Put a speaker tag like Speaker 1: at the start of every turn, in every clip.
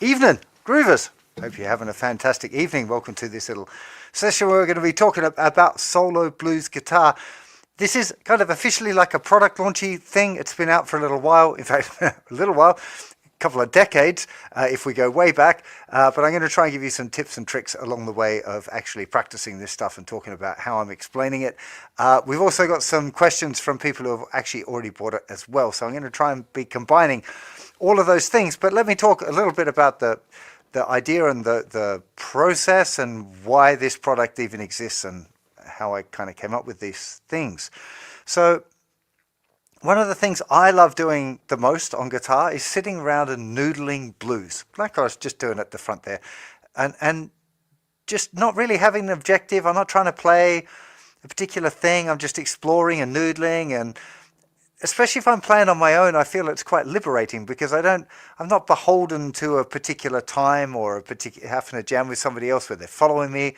Speaker 1: Evening, Groovers. Hope you're having a fantastic evening. Welcome to this little session where we're going to be talking about solo blues guitar. This is kind of officially like a product launchy thing. It's been out for a little while. In fact, a couple of decades, if we go way back. But I'm going to try and give you some tips and tricks along the way of actually practicing this stuff and talking about how I'm explaining it. We've also got some questions from people who have actually already bought it as well. So I'm going to try and be combining all of those things. But let me talk a little bit about the idea and the process and why this product even exists and how I kind of came up with these things. So one of the things I love doing the most on guitar is sitting around and noodling blues, like I was just doing at the front there, and just not really having an objective. I'm not trying to play a particular thing. I'm just exploring and noodling, and especially if I'm playing on my own, I feel it's quite liberating because I'm not beholden to a particular time or having a jam with somebody else where they're following me.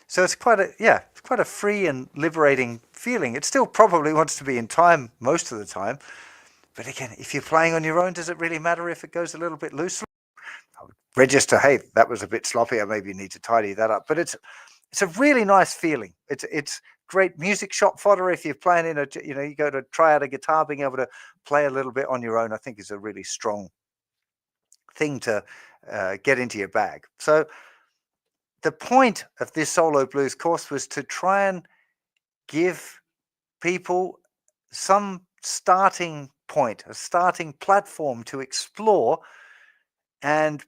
Speaker 1: So it's quite a free and liberating feeling. It still probably wants to be in time most of the time. But again, if you're playing on your own, does it really matter if it goes a little bit loosely? I would register, hey, that was a bit sloppy. I maybe need to tidy that up. But it's a really nice feeling. It's great music shop fodder if you're playing in you go to try out a guitar, being able to play a little bit on your own, I think is a really strong thing to get into your bag. So the point of this solo blues course was to try and give people some starting point, a starting platform to explore and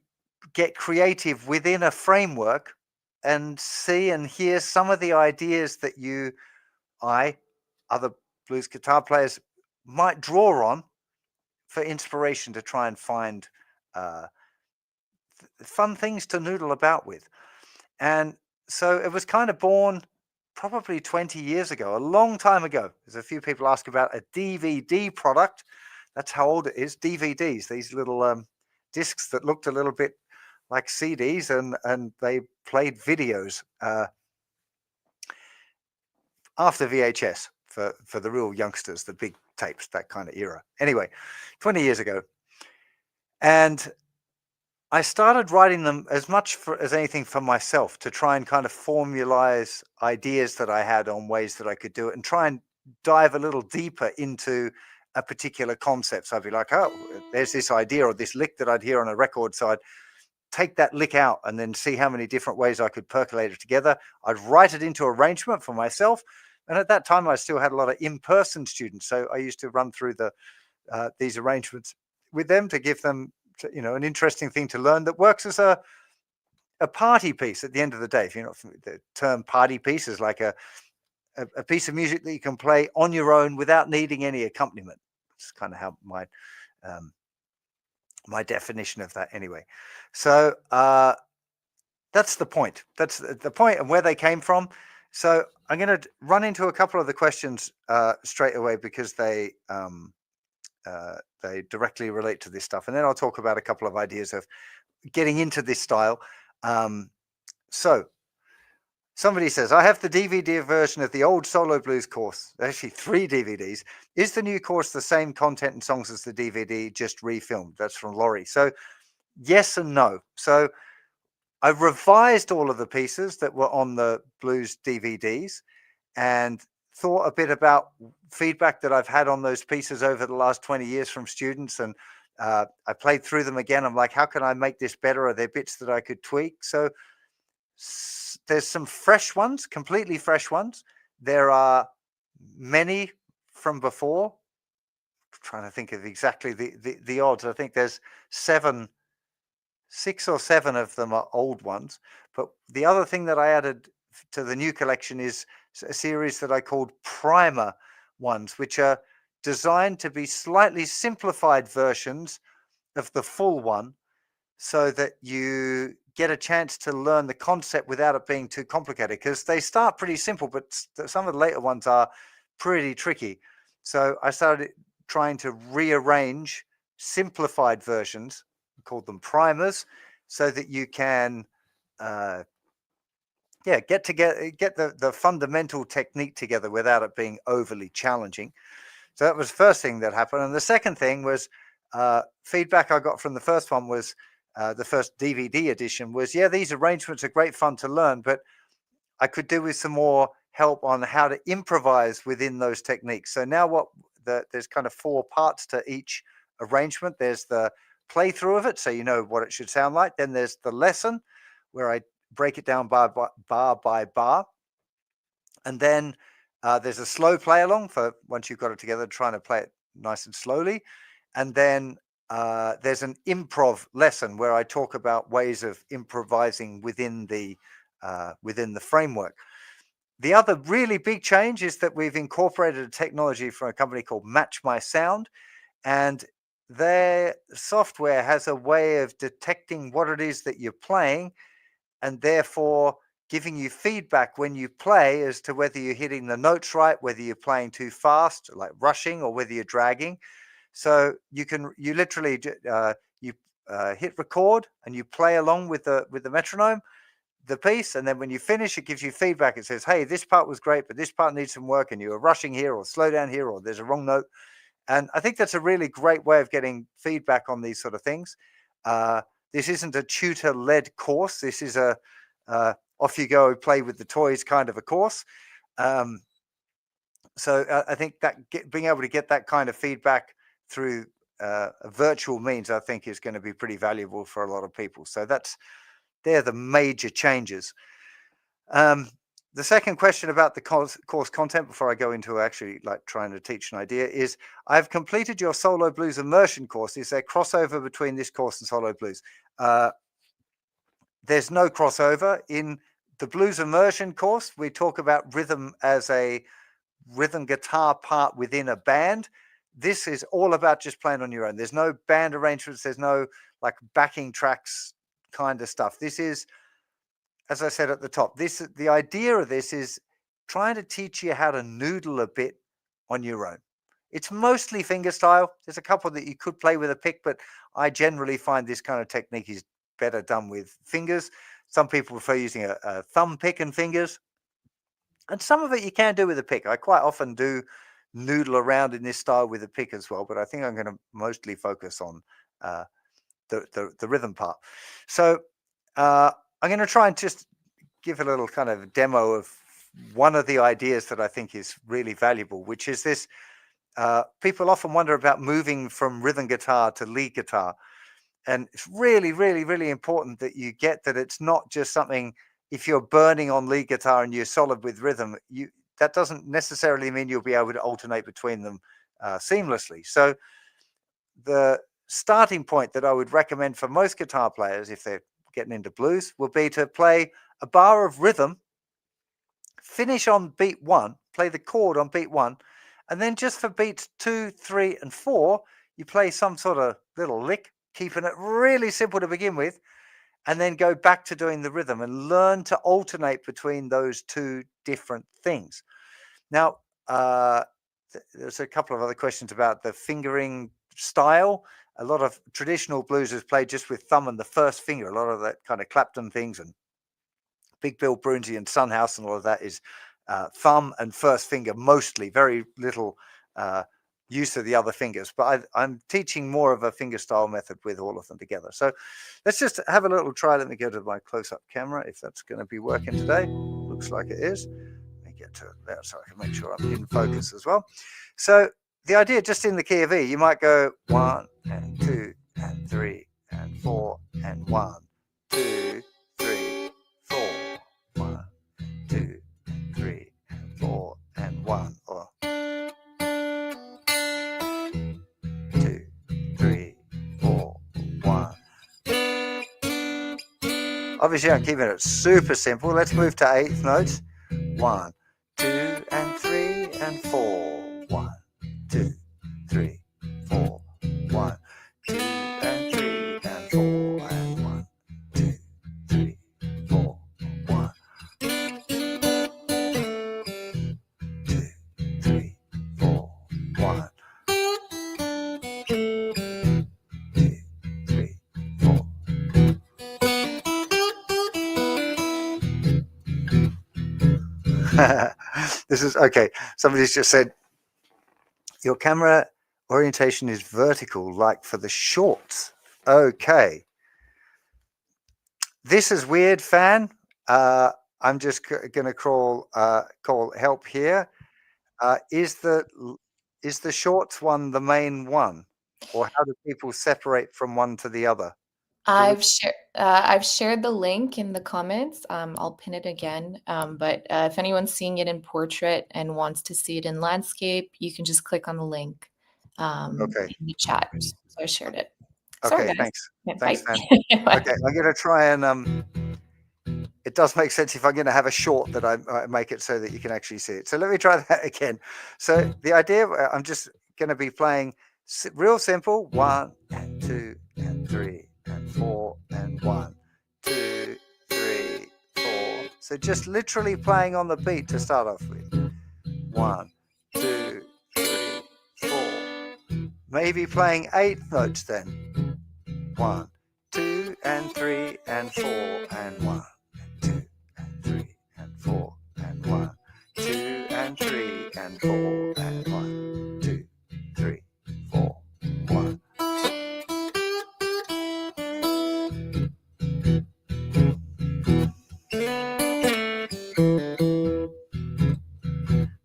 Speaker 1: get creative within a framework and see and hear some of the ideas that other blues guitar players might draw on for inspiration to try and find fun things to noodle about with. And so it was kind of born probably 20 years ago, a long time ago. There's a few people ask about a DVD product. That's how old it is. DVDs, these little discs that looked a little bit like CDs, and they played videos after VHS for the real youngsters, the big tapes, that kind of era. Anyway, 20 years ago. And I started writing them as much as anything for myself to try and kind of formalize ideas that I had on ways that I could do it and try and dive a little deeper into a particular concept. So I'd be like, oh, there's this idea or this lick that I'd hear on a record. So I'd take that lick out and then see how many different ways I could percolate it together. I'd write it into arrangement for myself. And at that time, I still had a lot of in-person students. So I used to run through these arrangements with them to give them an interesting thing to learn that works as a party piece at the end of the day. If you're not familiar, the term party piece is like a piece of music that you can play on your own without needing any accompaniment. It's kind of how my definition of that anyway. So that's the point. That's the point and where they came from. So I'm going to run into a couple of the questions straight away because they directly relate to this stuff. And then I'll talk about a couple of ideas of getting into this style. So somebody says, I have the DVD version of the old solo blues course. Actually 3 DVDs. Is the new course the same content and songs as the DVD, just refilmed? That's from Laurie. So yes and no. So I revised all of the pieces that were on the blues DVDs and thought a bit about feedback that I've had on those pieces over the last 20 years from students. And I played through them again. I'm like, how can I make this better? Are there bits that I could tweak? So there's some fresh ones, completely fresh ones. There are many from before. I'm trying to think of exactly the odds. I think there's 6 or 7 of them are old ones. But the other thing that I added to the new collection is a series that I called primer ones, which are designed to be slightly simplified versions of the full one so that you get a chance to learn the concept without it being too complicated, because they start pretty simple, but some of the later ones are pretty tricky. So I started trying to rearrange simplified versions, called them primers, so that you can get the fundamental technique together without it being overly challenging. So that was the first thing that happened. And the second thing was feedback I got from the first one was the first DVD edition, was, yeah, these arrangements are great fun to learn, but I could do with some more help on how to improvise within those techniques. So now there's kind of 4 parts to each arrangement. There's the playthrough of it, so you know what it should sound like. Then there's the lesson, where I break it down bar by bar. And then there's a slow play along for once you've got it together, trying to play it nice and slowly. And then there's an improv lesson where I talk about ways of improvising within the framework. The other really big change is that we've incorporated a technology from a company called MatchMySound, and their software has a way of detecting what it is that you're playing, and therefore giving you feedback when you play as to whether you're hitting the notes right, whether you're playing too fast, like rushing, or whether you're dragging. So you literally hit record and you play along with the metronome, the piece, and then when you finish, it gives you feedback. It says, hey, this part was great, but this part needs some work, and you were rushing here, or slow down here, or there's a wrong note. And I think that's a really great way of getting feedback on these sort of things. This isn't a tutor-led course. This is a off you go, play with the toys kind of a course. So I think that being able to get that kind of feedback through a virtual means, I think, is going to be pretty valuable for a lot of people. So they're the major changes. The second question about the course content, before I go into actually like trying to teach an idea, is I've completed your solo blues immersion course. Is there crossover between this course and solo blues? There's no crossover. In the blues immersion course, we talk about rhythm as a rhythm guitar part within a band. This is all about just playing on your own. There's no band arrangements. There's no like backing tracks kind of stuff. This is, as I said at the top, the idea of this is trying to teach you how to noodle a bit on your own. It's mostly fingerstyle. There's a couple that you could play with a pick, but I generally find this kind of technique is better done with fingers. Some people prefer using a thumb pick and fingers, and some of it you can do with a pick. I quite often do noodle around in this style with a pick as well, but I think I'm going to mostly focus on the rhythm part. So I'm going to try and just give a little kind of demo of one of the ideas that I think is really valuable, which is this. People often wonder about moving from rhythm guitar to lead guitar. And it's really, really, really important that you get that it's not just something, if you're burning on lead guitar and you're solid with rhythm, that doesn't necessarily mean you'll be able to alternate between them seamlessly. So the starting point that I would recommend for most guitar players, if they're getting into blues, will be to play a bar of rhythm, finish on beat 1, play the chord on beat 1, and then just for beats 2, 3, and 4, you play some sort of little lick, keeping it really simple to begin with, and then go back to doing the rhythm and learn to alternate between those two different things. Now, there's a couple of other questions about the fingering style. A lot of traditional bluesers play just with thumb and the first finger. A lot of that kind of Clapton things and Big Bill Broonzy and Sunhouse and all of that is thumb and first finger mostly, very little use of the other fingers, but I'm teaching more of a fingerstyle method with all of them together. So let's just have a little try. Let me go to my close-up camera if that's going to be working today. Looks like it is. Let me get to it there so I can make sure I'm in focus as well. So the idea, just in the key of E, you might go 1 and 2 and 3 and 4 and 1, 2, 3, 4, 1, 2, 3, 4 and 1, or 2, 3, 4, 1. Obviously, I'm keeping it super simple. Let's move to eighth notes. 1, 2, and 3, and 4. 1, 2, 3, 4, 1, 2, and 3, and 4, and 1, 2, 3, 4, 1. 2, 3, 4, 1. 2, 3, 4. This is okay. Somebody's just said your camera orientation is vertical, like for the shorts. Okay. This is weird, fan. I'm just going to call help here. Is the shorts one the main one, or how do people separate from one to the other? Do we?
Speaker 2: I've shared the link in the comments. I'll pin it again. But if anyone's seeing it in portrait and wants to see it in landscape, you can just click on the link
Speaker 1: Okay.
Speaker 2: in the chat. So I shared it. Sorry,
Speaker 1: Okay.
Speaker 2: guys.
Speaker 1: Thanks.
Speaker 2: Yeah,
Speaker 1: Thanks,
Speaker 2: bye.
Speaker 1: fan. Okay, I'm going to try and it does make sense if I'm going to have a short that I make it so that you can actually see it. So let me try that again. So the idea, I'm just going to be playing real simple, 1 and 2 and 3 and 4 and 1, 2, 3, 4. So just literally playing on the beat to start off with. 1, 2, 3, 4. Maybe playing 8 notes then. 1, 2 and 3 and 4 and 1 and 2 and 3 and 4 and 1, 2 and 3 and 4 and 1, 2, 3, 4, 1.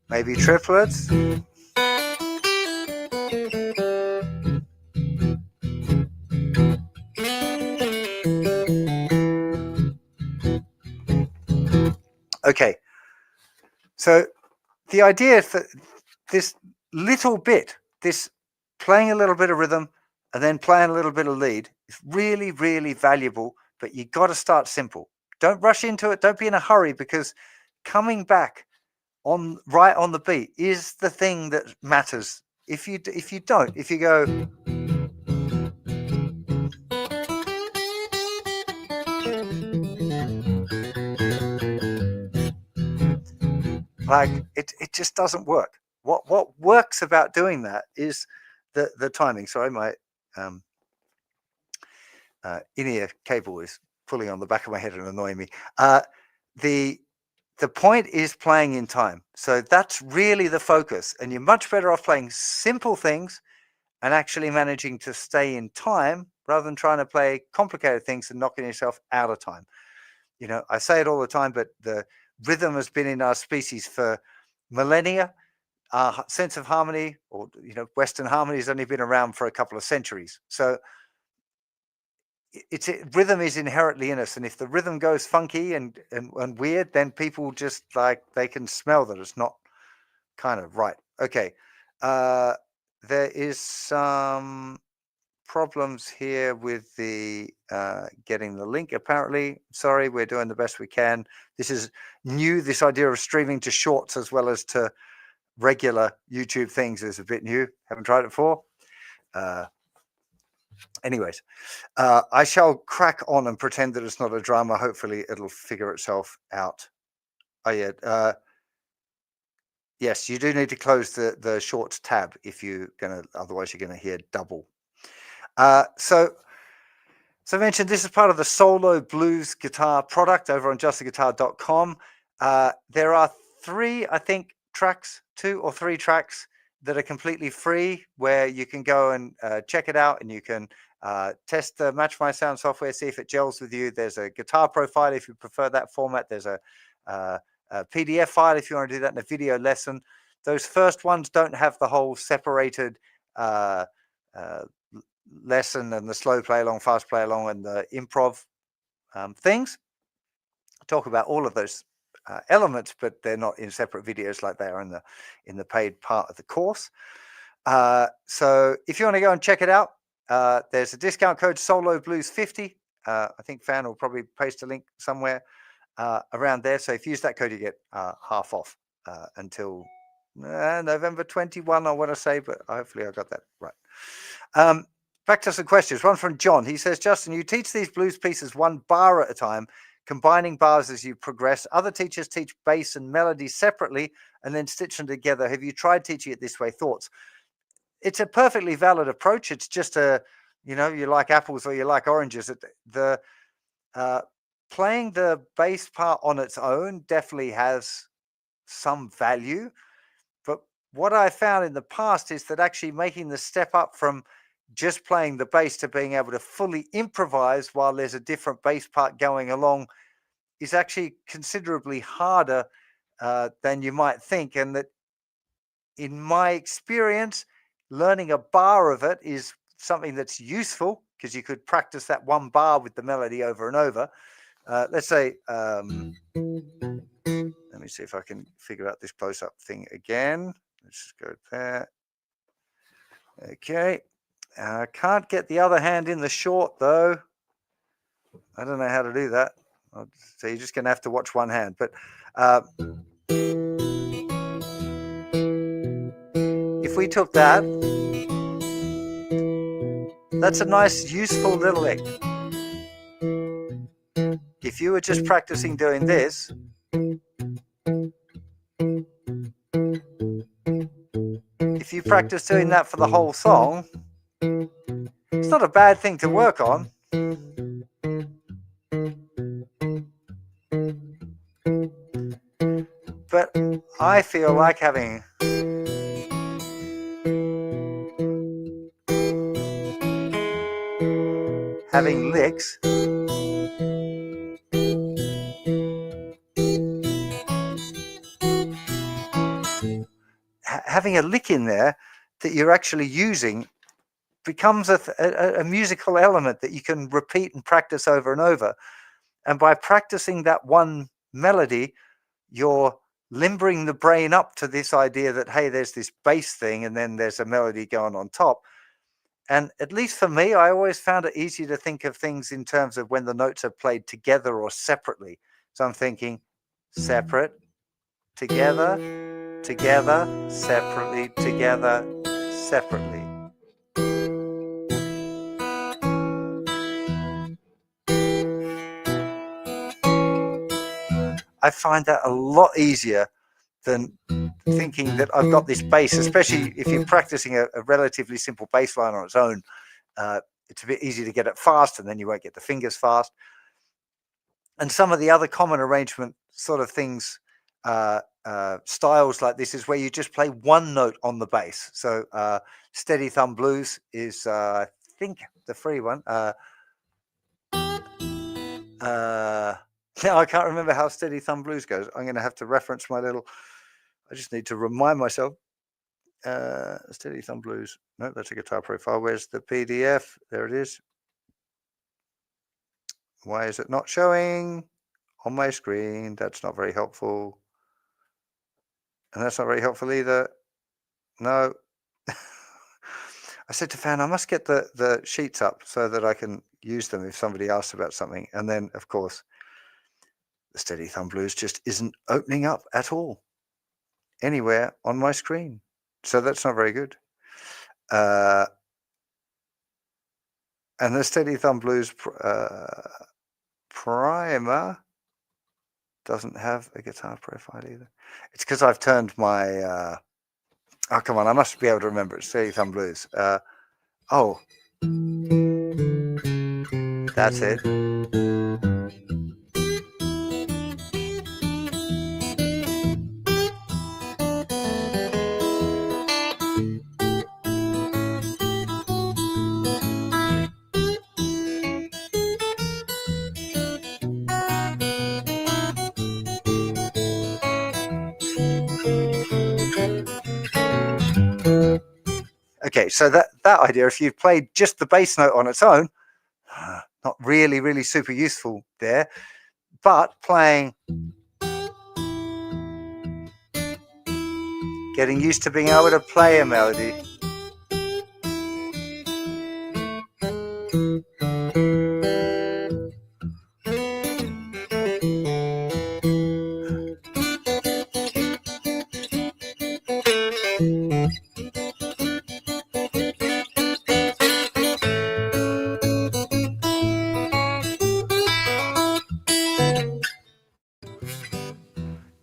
Speaker 1: Maybe triplets. Okay, so the idea for this little bit, this playing a little bit of rhythm and then playing a little bit of lead is really, really valuable, but you got to start simple. Don't rush into it. Don't be in a hurry, because coming back right on the beat is the thing that matters. If you don't, if you go like it just doesn't work. What works about doing that is the timing. Sorry, my in-ear cable is pulling on the back of my head and annoying me. The the point is playing in time. So that's really the focus. And you're much better off playing simple things and actually managing to stay in time rather than trying to play complicated things and knocking yourself out of time. You know, I say it all the time, but the rhythm has been in our species for millennia. Our sense of harmony, or Western harmony, has only been around for a couple of centuries. So rhythm is inherently in us, and if the rhythm goes funky and weird, then people just like they can smell that it's not kind of right. Okay, there is some problems here with the getting the link. Apparently, sorry, we're doing the best we can. This is new. This idea of streaming to shorts as well as to regular YouTube things is a bit new. Haven't tried it before. Anyways, I shall crack on and pretend that it's not a drama. Hopefully, it'll figure itself out. Oh yeah. Yes, you do need to close the shorts tab if you're gonna. Otherwise, you're gonna hear double. So I mentioned this is part of the solo blues guitar product over on justtheguitar.com. There are three, I think, tracks, 2 or 3 tracks that are completely free, where you can go and check it out, and you can test the MatchMySound software, see if it gels with you. There's a guitar profile if you prefer that format. There's a PDF file if you want to do that in a video lesson. Those first ones don't have the whole separated lesson and the slow play along, fast play along, and the improv things. I talk about all of those elements, but they're not in separate videos like they are in the paid part of the course. So if you want to go and check it out, there's a discount code Solo Blues 50. I think Fan will probably paste a link somewhere around there. So if you use that code, you get half off until November 21, I want to say, but hopefully I got that right. Back to some questions. One from John. He says, Justin, you teach these blues pieces one bar at a time, combining bars as you progress. Other teachers teach bass and melody separately and then stitch them together. Have you tried teaching it this way? Thoughts? It's a perfectly valid approach. It's just you like apples or you like oranges. The playing the bass part on its own definitely has some value. But what I found in the past is that actually making the step up from just playing the bass to being able to fully improvise while there's a different bass part going along is actually considerably harder than you might think. And that, in my experience, learning a bar of it is something that's useful because you could practice that one bar with the melody over and over. Let's say, let me see if I can figure out this close-up thing again. Let's just go there. Okay. I can't get the other hand in the short, though. I don't know how to do that. So you're just going to have to watch one hand. But if we took that, that's a nice, useful little lick. If you were just practicing doing this, if you practice doing that for the whole song, it's not a bad thing to work on. But I feel like having licks, having a lick in there that you're actually using becomes a musical element that you can repeat and practice over and over. And by practicing that one melody, you're limbering the brain up to this idea that, hey, there's this bass thing and then there's a melody going on top. And at least for me, I always found it easy to think of things in terms of when the notes are played together or separately. So I'm thinking separate, together, together, separately, together, separately. I find that a lot easier than thinking that I've got this bass, especially if you're practicing a relatively simple bass line on its own. It's a bit easy to get it fast and then you won't get the fingers fast. And some of the other common arrangement sort of things, styles like this, is where you just play one note on the bass. So steady thumb blues is, I think, the free one. Now I can't remember how steady thumb blues goes. I'm going to have to reference my little, I just need to remind myself. Steady thumb blues. No, that's a guitar profile. Where's the PDF? There it is. Why is it not showing on my screen? That's not very helpful. And that's not very helpful either. No. I said to Fan, I must get the sheets up so that I can use them if somebody asks about something. And then, of course, the steady thumb blues just isn't opening up at all anywhere on my screen. So that's not very good. And the steady thumb blues primer doesn't have a guitar profile either. It's because I've turned my oh, come on, I must be able to remember it. Steady thumb blues. Oh, that's it. Okay, so that idea, if you played just the bass note on its own, not really super useful there, but playing, getting used to being able to play a melody.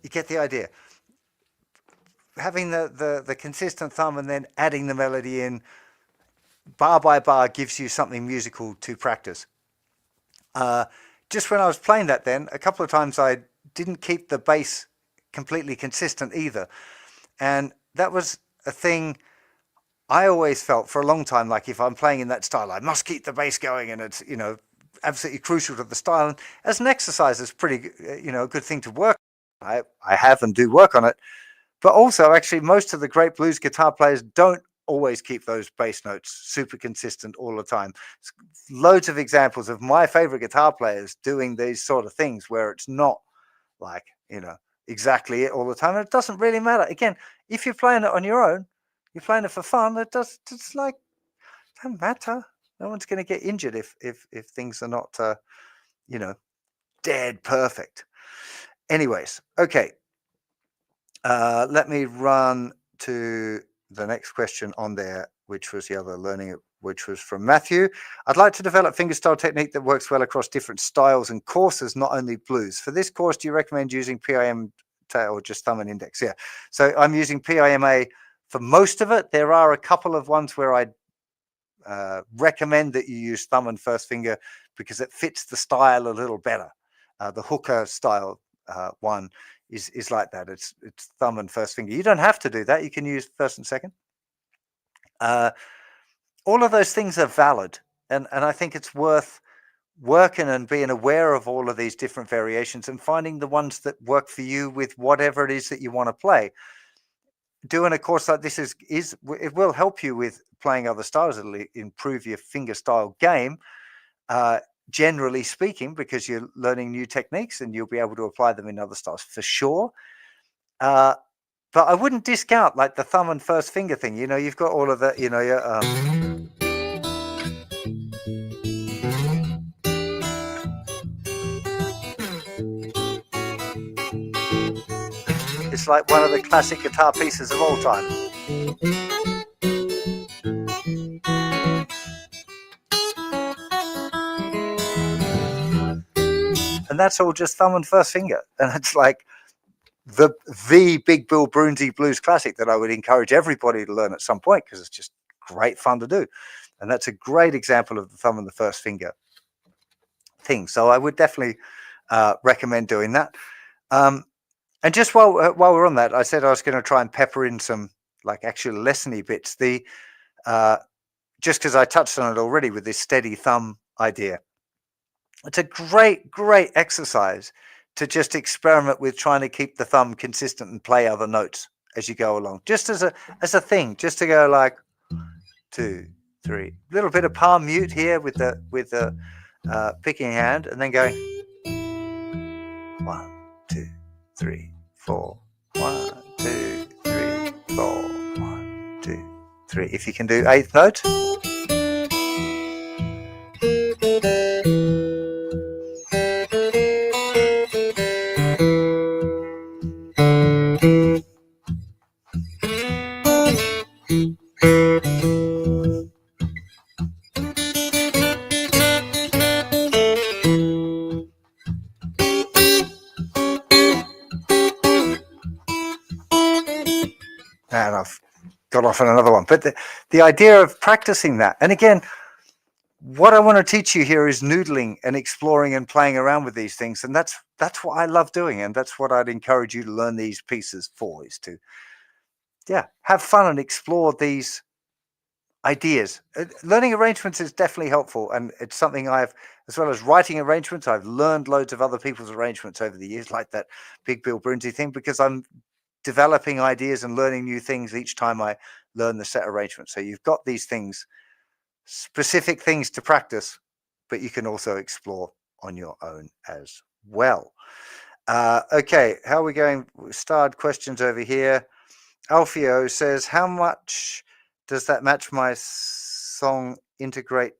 Speaker 1: You get the idea. Having the consistent thumb and then adding the melody in bar by bar gives you something musical to practice. Just when I was playing that then, a couple of times I didn't keep the bass completely consistent either. And that was a thing I always felt for a long time like if I'm playing in that style, I must keep the bass going, and it's absolutely crucial to the style. And as an exercise, it's pretty a good thing to work. I have and do work on it, but also actually most of the great blues guitar players don't always keep those bass notes super consistent all the time. Loads of examples of my favorite guitar players doing these sort of things where it's not like exactly it all the time. And it doesn't really matter. Again, if you're playing it on your own, you're playing it for fun. It's like don't matter. No one's going to get injured if things are not dead perfect. Anyways, okay. Let me run to the next question on there, which was the other learning, which was from Matthew. I'd like to develop fingerstyle technique that works well across different styles and courses, not only blues. For this course, do you recommend using PIM or just thumb and index? Yeah. So I'm using PIMA for most of it. There are a couple of ones where I recommend that you use thumb and first finger because it fits the style a little better. The hooker style one is like that. It's thumb and first finger. You don't have to do that. You can use first and second. All of those things are valid, and I think it's worth working and being aware of all of these different variations and finding the ones that work for you with whatever it is that you want to play. Doing a course like this it will help you with playing other styles. It'll improve your fingerstyle game, generally speaking, because you're learning new techniques and you'll be able to apply them in other styles for sure. But I wouldn't discount like the thumb and first finger thing. You've got all of that. It's like one of the classic guitar pieces of all time. And that's all just thumb and first finger. And it's like the Big Bill Broonzy blues classic that I would encourage everybody to learn at some point because it's just great fun to do. And that's a great example of the thumb and the first finger thing. So I would definitely recommend doing that. And just while we're on that, I said I was going to try and pepper in some like actual lessony bits. Just because I touched on it already with this steady thumb idea. It's a great exercise to just experiment with trying to keep the thumb consistent and play other notes as you go along. Just as a thing, just to go like 2, 3, a little bit of palm mute here with the picking hand, and then going 1, 2, 3, 4. 1, 2, 3, 4. 1, 2, 3. If you can do eighth note. And I've got off on another one. But the idea of practicing that, and again, what I want to teach you here is noodling and exploring and playing around with these things. And that's what I love doing. And that's what I'd encourage you to learn these pieces for, is to, have fun and explore these ideas. Learning arrangements is definitely helpful. And it's something as well as writing arrangements, I've learned loads of other people's arrangements over the years, like that Big Bill Broonzy thing, because I'm developing ideas and learning new things each time I learn the set arrangement. So you've got these things, specific things to practice, but you can also explore on your own as well. Okay, how are we going? Starred questions over here. Alfio says, how much does that MatchMySound integrate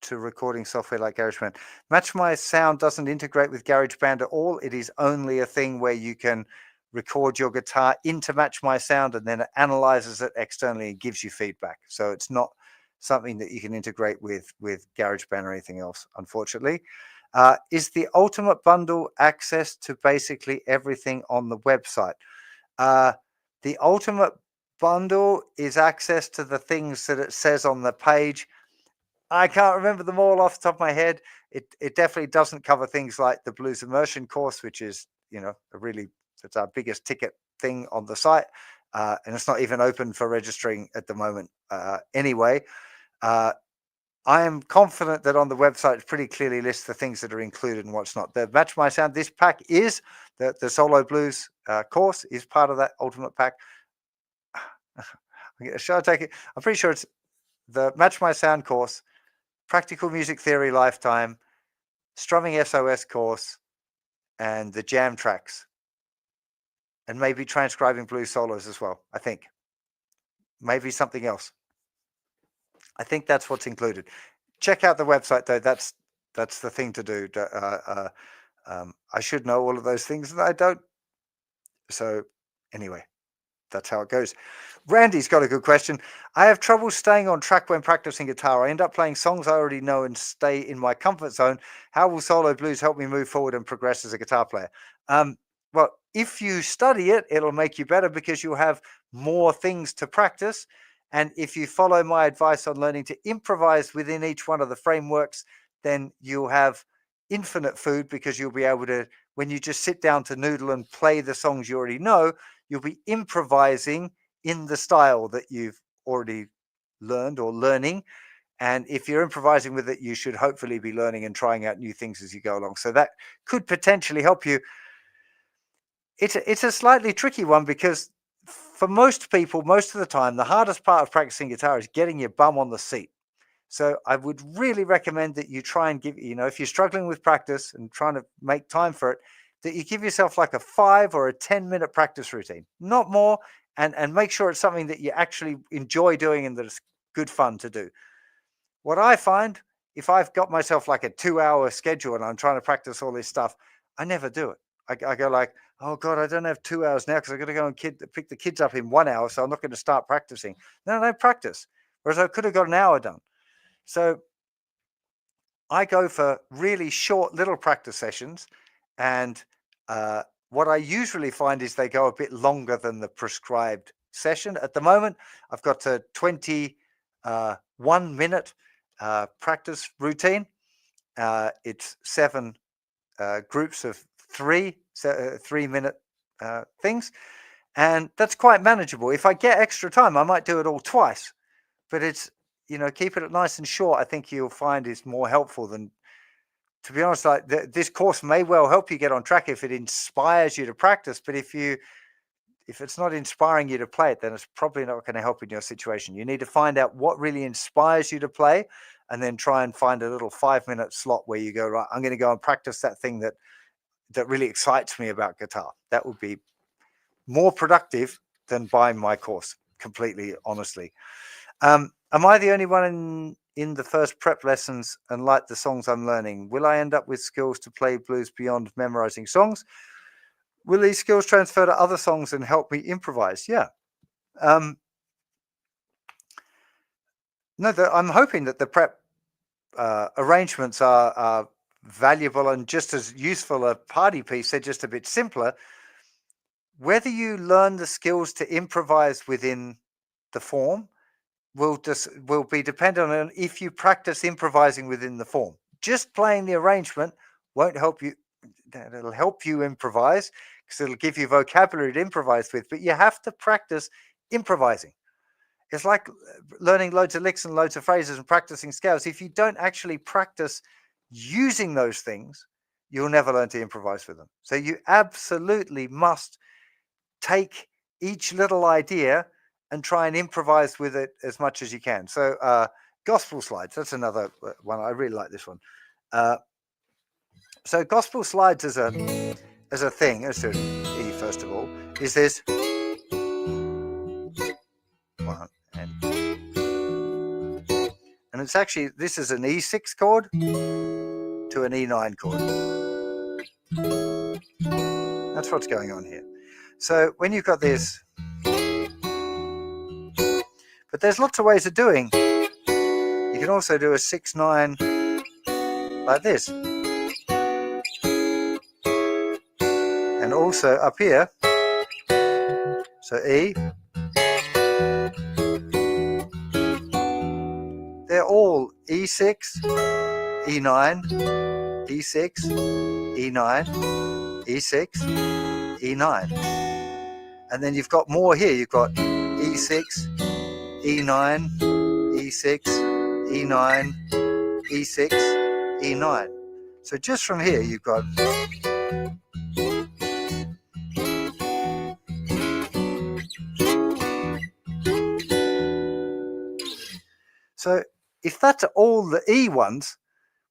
Speaker 1: to recording software like GarageBand? MatchMySound doesn't integrate with GarageBand at all. It is only a thing where you can record your guitar into MatchMySound and then it analyzes it externally and gives you feedback. So it's not something that you can integrate with GarageBand or anything else, unfortunately. Is the Ultimate Bundle access to basically everything on the website? The Ultimate Bundle is access to the things that it says on the page. I can't remember them all off the top of my head. It definitely doesn't cover things like the Blues Immersion course, which is, it's our biggest ticket thing on the site. and it's not even open for registering at the moment. Anyway, I am confident that on the website it pretty clearly lists the things that are included and what's not. The Match My Sound, this pack is the Solo Blues course is part of that ultimate pack. Shall I take it? I'm pretty sure it's the Match My Sound course, Practical Music Theory Lifetime, Strumming SOS course, and the Jam tracks, and maybe transcribing blues solos as well. I think maybe something else. I think that's what's included. Check out the website though. That's the thing to do. I should know all of those things, and I don't. So anyway, that's how it goes. Randy's got a good question. I have trouble staying on track when practicing guitar. I end up playing songs I already know and stay in my comfort zone. How will Solo Blues help me move forward and progress as a guitar player? Well, if you study it, it'll make you better because you'll have more things to practice. And if you follow my advice on learning to improvise within each one of the frameworks, then you'll have infinite food because you'll be able to, when you just sit down to noodle and play the songs you already know, you'll be improvising in the style that you've already learned or learning. And if you're improvising with it, you should hopefully be learning and trying out new things as you go along. So that could potentially help you. It's a slightly tricky one because for most people, most of the time, the hardest part of practicing guitar is getting your bum on the seat. So I would really recommend that you try and give, if you're struggling with practice and trying to make time for it, that you give yourself like a 5 or a 10-minute practice routine, not more, and make sure it's something that you actually enjoy doing and that it's good fun to do. What I find, if I've got myself like a 2-hour schedule and I'm trying to practice all this stuff, I never do it. I go like, oh God, I don't have 2 hours now because I've got to go and pick the kids up in 1 hour, so I'm not going to start practicing. No, practice. Whereas I could have got an hour done. So I go for really short little practice sessions, and what I usually find is they go a bit longer than the prescribed session. At the moment, I've got a 21-minute practice routine. It's 7 groups of 3-minute things, and that's quite manageable. If I get extra time, I might do it all twice, but it's, keep it nice and short. I think you'll find is more helpful than, to be honest, like this course may well help you get on track if it inspires you to practice, but if it's not inspiring you to play it, then it's probably not going to help in your situation. You need to find out what really inspires you to play, and then try and find a little 5-minute slot where you go, right, I'm going to go and practice that thing that really excites me about guitar. That would be more productive than buying my course, completely honestly. Am I the only one in the first prep lessons and like the songs I'm learning? Will I end up with skills to play blues beyond memorizing songs? Will these skills transfer to other songs and help me improvise? Yeah. No, I'm hoping that the prep arrangements are valuable and just as useful a party piece. They're just a bit simpler. Whether you learn the skills to improvise within the form will be dependent on if you practice improvising within the form. Just playing the arrangement won't help you. It'll help you improvise because it'll give you vocabulary to improvise with, but you have to practice improvising. It's like learning loads of licks and loads of phrases and practicing scales. If you don't actually practice using those things, you'll never learn to improvise with them. So you absolutely must take each little idea and try and improvise with it as much as you can. So gospel slides, that's another one. I really like this one. So gospel slides as a thing, as an E first of all, is this one, and it's actually, this is an E6 chord to an E9 chord. That's what's going on here. So when you've got this, but there's lots of ways of doing. You can also do a 6/9 like this. And also up here, so E, they're all E6, E9, E6, E9, E6, E9. And then you've got more here. You've got E6, E9, E6, E9, E6, E9. So just from here, you've got... So if that's all the E ones,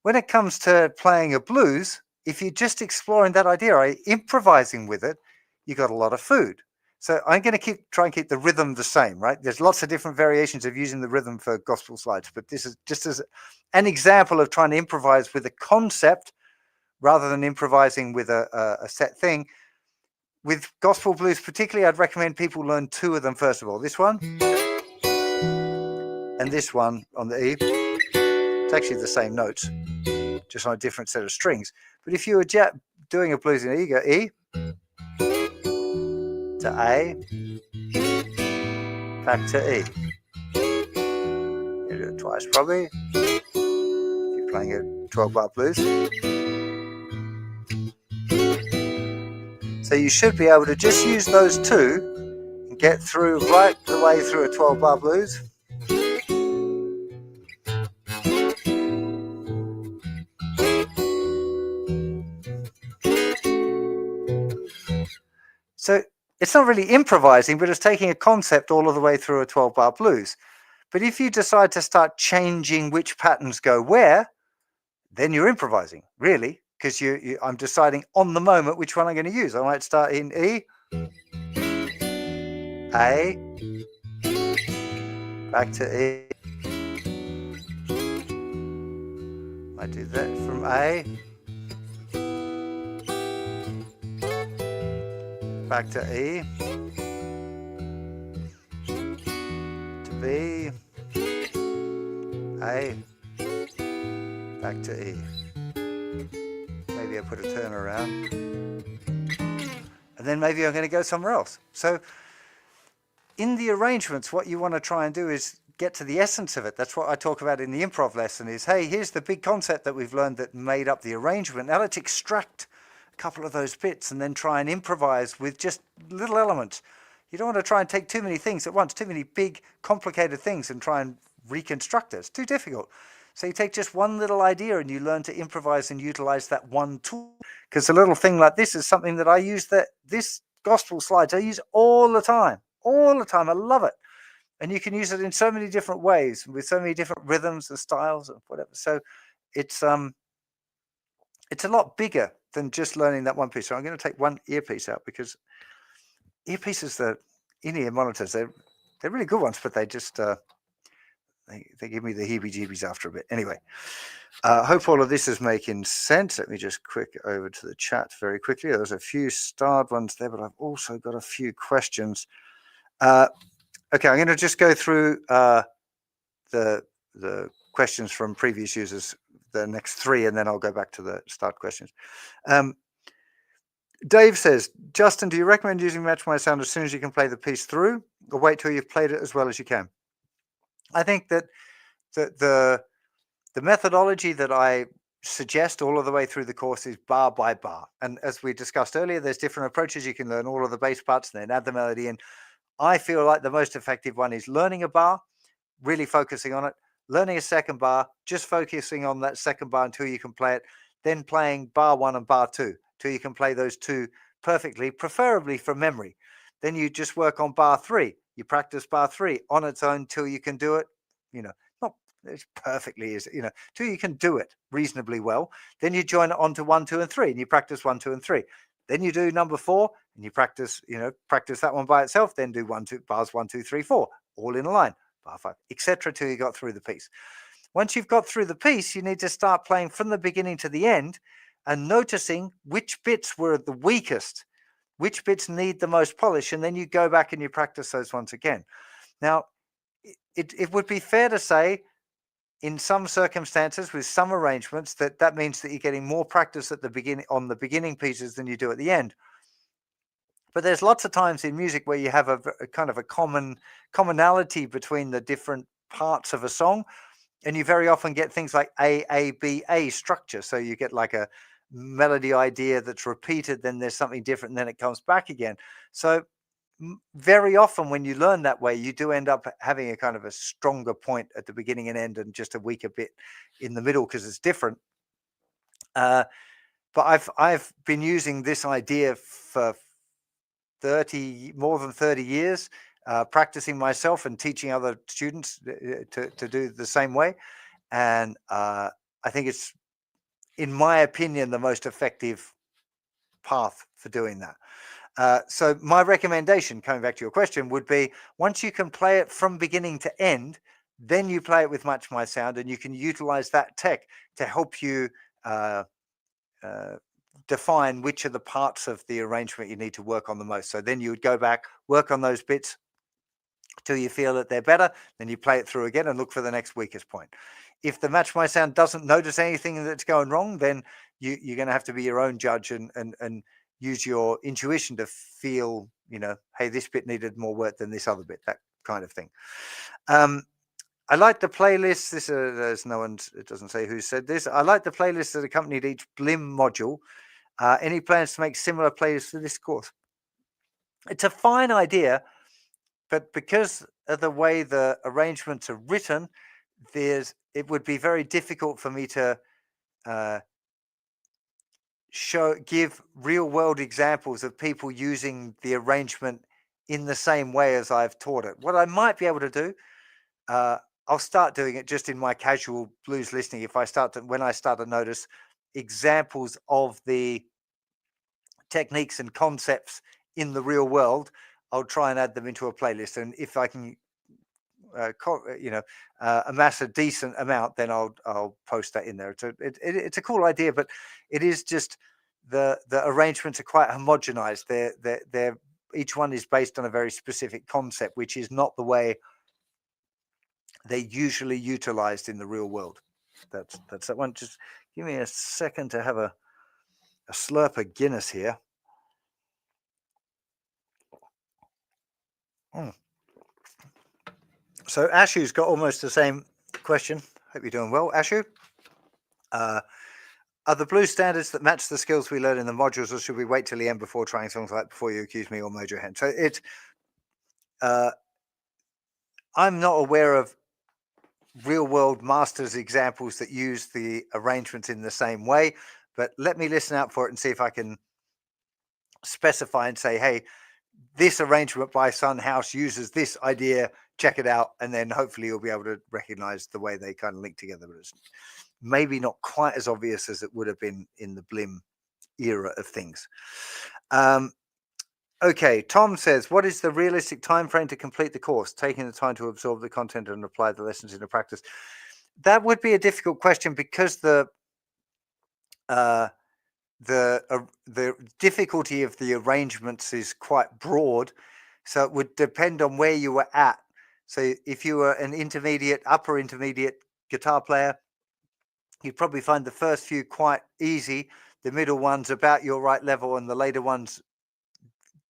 Speaker 1: when it comes to playing a blues, if you're just exploring that idea, improvising with it, you got a lot of food. So I'm going to try and keep the rhythm the same, right? There's lots of different variations of using the rhythm for gospel slides, but this is just as an example of trying to improvise with a concept rather than improvising with a set thing. With gospel blues particularly, I'd recommend people learn two of them first of all. This one and this one on the E. It's actually the same notes, just on a different set of strings. But if you were doing a blues in E, you go E to A, back to E. You do it twice probably. If you're playing a 12-bar blues. So you should be able to just use those two and get through right the way through a 12-bar blues. So it's not really improvising, but it's taking a concept all of the way through a 12-bar blues. But if you decide to start changing which patterns go where, then you're improvising, really, because I'm deciding on the moment which one I'm going to use. I might start in E, A, back to E. I do that from A, back to E, to B, A, back to E. Maybe I put a turn around. And then maybe I'm going to go somewhere else. So in the arrangements, what you want to try and do is get to the essence of it. That's what I talk about in the improv lesson is, hey, here's the big concept that we've learned that made up the arrangement. Now let's extract a couple of those bits and then try and improvise with just little elements. You don't want to try and take too many things at once, too many big, complicated things and try and reconstruct it. It's too difficult. So you take just one little idea and you learn to improvise and utilize that one tool. Because a little thing like this is something that I use, this gospel slides I use all the time. All the time. I love it. And you can use it in so many different ways with so many different rhythms and styles and whatever. So it's a lot bigger than just learning that one piece. So I'm going to take one earpiece out because earpieces, the in-ear monitors, they're really good ones, but they just they give me the heebie-jeebies after a bit. Anyway, hope all of this is making sense. Let me just click over to the chat very quickly. There's a few starred ones there, but I've also got a few questions. Okay, I'm going to just go through the questions from previous users, the next three, and then I'll go back to the start questions. Dave says, Justin, do you recommend using MatchMySound as soon as you can play the piece through, or wait till you've played it as well as you can? I think that the methodology that I suggest all of the way through the course is bar by bar. And as we discussed earlier, there's different approaches. You can learn all of the bass parts and then add the melody in. I feel like the most effective one is learning a bar, really focusing on it, learning a second bar, just focusing on that second bar until you can play it, then playing bar one and bar two till you can play those two perfectly, preferably from memory. Then you just work on bar three. You practice bar three on its own till you can do it, not as perfectly as, till you can do it reasonably well. Then you join it onto 1, 2, and 3, and you practice 1, 2, and 3. Then you do number 4, and you practice that one by itself. Then do bars 1, 2, 3, 4, all in a line, bar 5, etc. till you got through the piece. Once you've got through the piece, you need to start playing from the beginning to the end and noticing which bits were the weakest, which bits need the most polish, and then you go back and you practice those once again. Now, it would be fair to say, in some circumstances, with some arrangements, that means that you're getting more practice at the beginning on the beginning pieces than you do at the end. But there's lots of times in music where you have a kind of a commonality between the different parts of a song, and you very often get things like A, B, A structure. So you get like a melody idea that's repeated, then there's something different, and then it comes back again. So very often when you learn that way, you do end up having a kind of a stronger point at the beginning and end, and just a weaker bit in the middle because it's different. But I've been using this idea for more than 30 years, practicing myself and teaching other students to do the same way. And I think it's, in my opinion, the most effective path for doing that. So my recommendation, coming back to your question, would be, once you can play it from beginning to end, then you play it with MatchMySound, and you can utilize that tech to help you define which are the parts of the arrangement you need to work on the most. So then you would go back, work on those bits till you feel that they're better, then you play it through again and look for the next weakest point. If the MatchMySound doesn't notice anything that's going wrong, then you're going to have to be your own judge and use your intuition to feel, hey, this bit needed more work than this other bit, that kind of thing. I like the playlist. There's no one, it doesn't say who said this. I like the playlist that accompanied each BLIM module. Any plans to make similar playlists for this course? It's a fine idea, but because of the way the arrangements are written, it would be very difficult for me to give real world examples of people using the arrangement in the same way as I've taught it. What I might be able to do, I'll start doing it just in my casual blues listening. When I start to notice examples of the techniques and concepts in the real world, I'll try and add them into a playlist. And if I can, amass a decent amount, then I'll post that in there. It's a cool idea, but it is just the arrangements are quite homogenized. They're each one is based on a very specific concept, which is not the way they're usually utilized in the real world. That's that one. Just give me a second to have a slurp of Guinness here. So Ashu's got almost the same question. Hope you're doing well, Ashu. Are the blues standards that match the skills we learn in the modules, or should we wait till the end before trying songs like Before You Accuse Me or Mojo Hand? So it's, I'm not aware of real world masters examples that use the arrangements in the same way, but let me listen out for it and see if I can specify and say, hey, this arrangement by Son House uses this idea, check it out, and then hopefully you'll be able to recognize the way they kind of link together. But it's maybe not quite as obvious as it would have been in the BLIM era of things. Okay, Tom says, what is the realistic time frame to complete the course, taking the time to absorb the content and apply the lessons into practice? That would be a difficult question, because the difficulty of the arrangements is quite broad, so it would depend on where you were at. So if you were an upper intermediate guitar player, you'd probably find the first few quite easy, the middle ones about your right level, and the later ones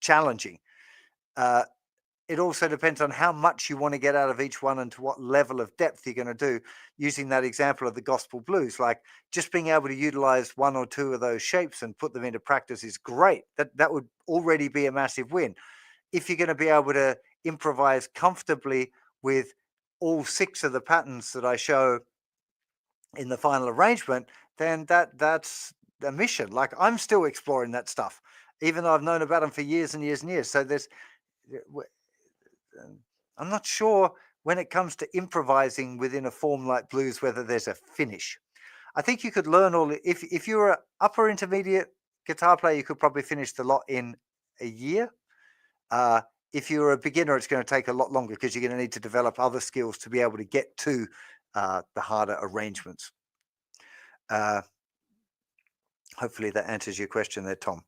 Speaker 1: challenging. It also depends on how much you want to get out of each one and to what level of depth you're going to do. Using that example of the gospel blues, like just being able to utilize one or two of those shapes and put them into practice is great. That would already be a massive win. If you're going to be able to improvise comfortably with all 6 of the patterns that I show in the final arrangement, then that's a mission. Like, I'm still exploring that stuff, even though I've known about them for years and years and years. So I'm not sure when it comes to improvising within a form like blues whether there's a finish. I think you could learn if you're an upper intermediate guitar player, you could probably finish the lot in a year. If you're a beginner, it's going to take a lot longer, because you're going to need to develop other skills to be able to get to the harder arrangements. Hopefully that answers your question there, Tom.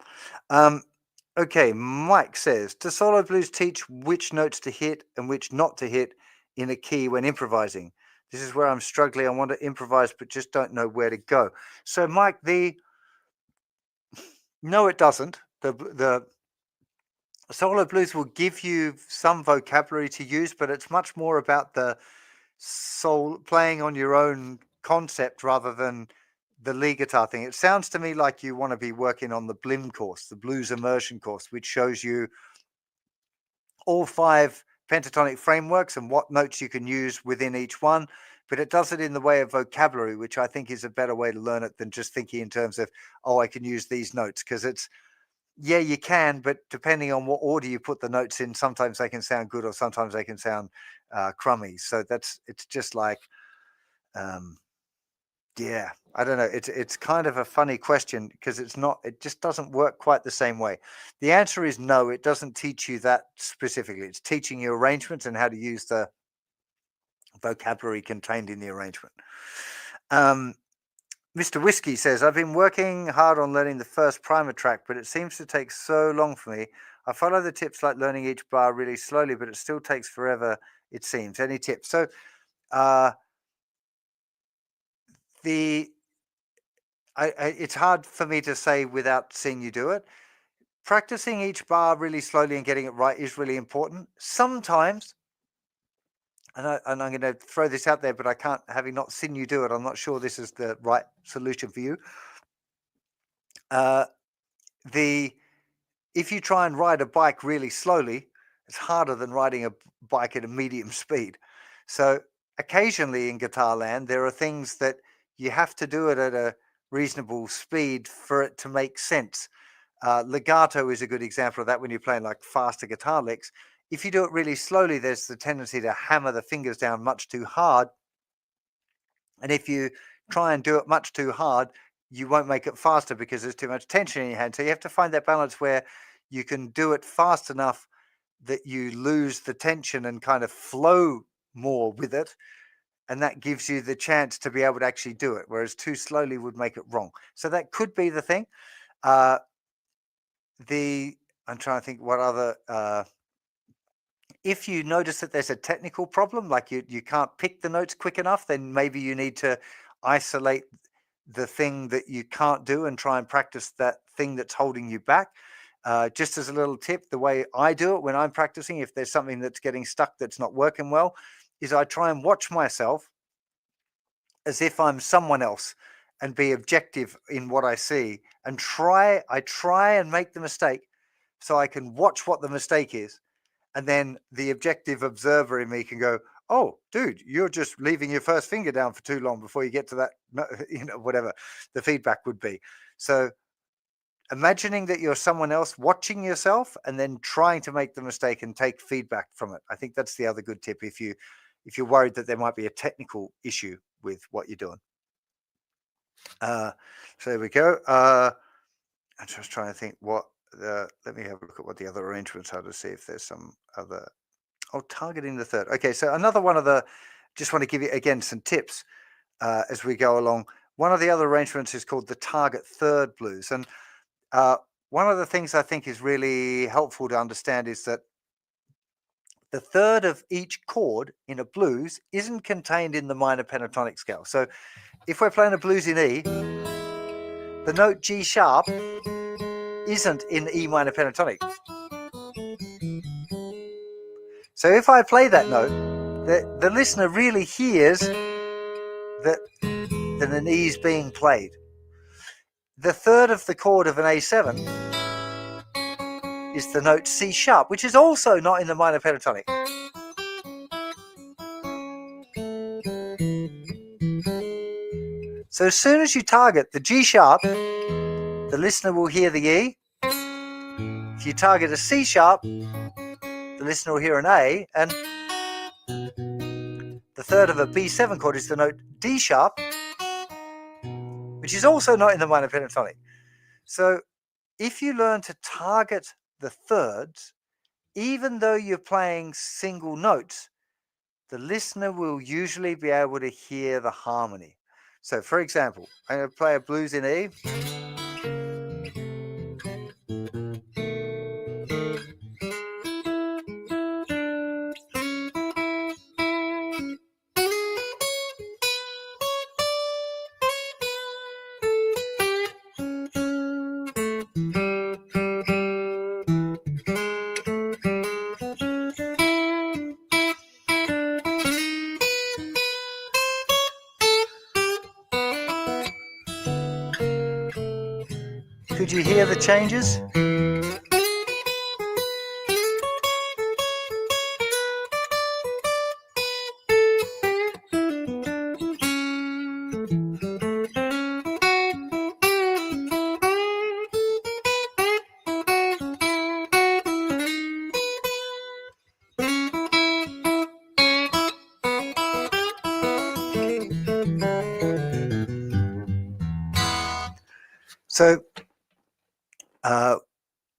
Speaker 1: Okay, Mike says, does solo blues teach which notes to hit and which not to hit in a key when improvising? This is where I'm struggling. I want to improvise, but just don't know where to go. So, Mike, no, it doesn't. The solo blues will give you some vocabulary to use, but it's much more about the soul playing on your own concept rather than the lead guitar thing. It sounds to me like you want to be working on the BLIM course, the blues immersion course, which shows you all 5 pentatonic frameworks and what notes you can use within each one, but it does it in the way of vocabulary, which I think is a better way to learn it than just thinking in terms of, oh, I can use these notes, because it's, yeah, you can, but depending on what order you put the notes in, sometimes they can sound good or sometimes they can sound crummy. So it's just like, yeah, I don't know. It's kind of a funny question because it just doesn't work quite the same way. The answer is no, it doesn't teach you that specifically. It's teaching you arrangements and how to use the vocabulary contained in the arrangement. Mr. Whiskey says, I've been working hard on learning the first primer track, but it seems to take so long for me. I follow the tips like learning each bar really slowly, but it still takes forever, it seems. Any tips? So it's hard for me to say without seeing you do it. Practicing each bar really slowly and getting it right is really important. Sometimes, and I'm going to throw this out there, but I can't, having not seen you do it, I'm not sure this is the right solution for you. If you try and ride a bike really slowly, it's harder than riding a bike at a medium speed. So occasionally in guitar land, there are things that you have to do it at a reasonable speed for it to make sense. Legato is a good example of that when you're playing like faster guitar licks. If you do it really slowly, there's the tendency to hammer the fingers down much too hard. And if you try and do it much too hard, you won't make it faster because there's too much tension in your hand. So you have to find that balance where you can do it fast enough that you lose the tension and kind of flow more with it. And that gives you the chance to be able to actually do it, whereas too slowly would make it wrong. So that could be the thing. I'm trying to think what other, if you notice that there's a technical problem, like you can't pick the notes quick enough, then maybe you need to isolate the thing that you can't do and try and practice that thing that's holding you back. Just as a little tip, the way I do it when I'm practicing, if there's something that's getting stuck that's not working well, is I try and watch myself as if I'm someone else and be objective in what I see and I try and make the mistake so I can watch what the mistake is. And then the objective observer in me can go, oh, dude, you're just leaving your first finger down for too long before you get to that, whatever the feedback would be. So imagining that you're someone else, watching yourself, and then trying to make the mistake and take feedback from it. I think that's the other good tip if you're worried that there might be a technical issue with what you're doing. So there we go. I'm just trying to think what let me have a look at what the other arrangements are to see if there's some other. Oh, targeting the third. Okay, so another one of the, just want to give you again some tips as we go along. One of the other arrangements is called the target third blues. And one of the things I think is really helpful to understand is that the third of each chord in a blues isn't contained in the minor pentatonic scale. So if we're playing a blues in E, the note G sharp isn't in E minor pentatonic. So if I play that note, the listener really hears that an E is being played. The third of the chord of an A7 is the note C sharp, which is also not in the minor pentatonic. So as soon as you target the G sharp, the listener will hear the E. If you target a C sharp, the listener will hear an A, and the third of a B7 chord is the note D sharp, which is also not in the minor pentatonic. So if you learn to target the thirds, even though you're playing single notes, the listener will usually be able to hear the harmony. So for example, I'm going to play a blues in E. Could you hear the changes? So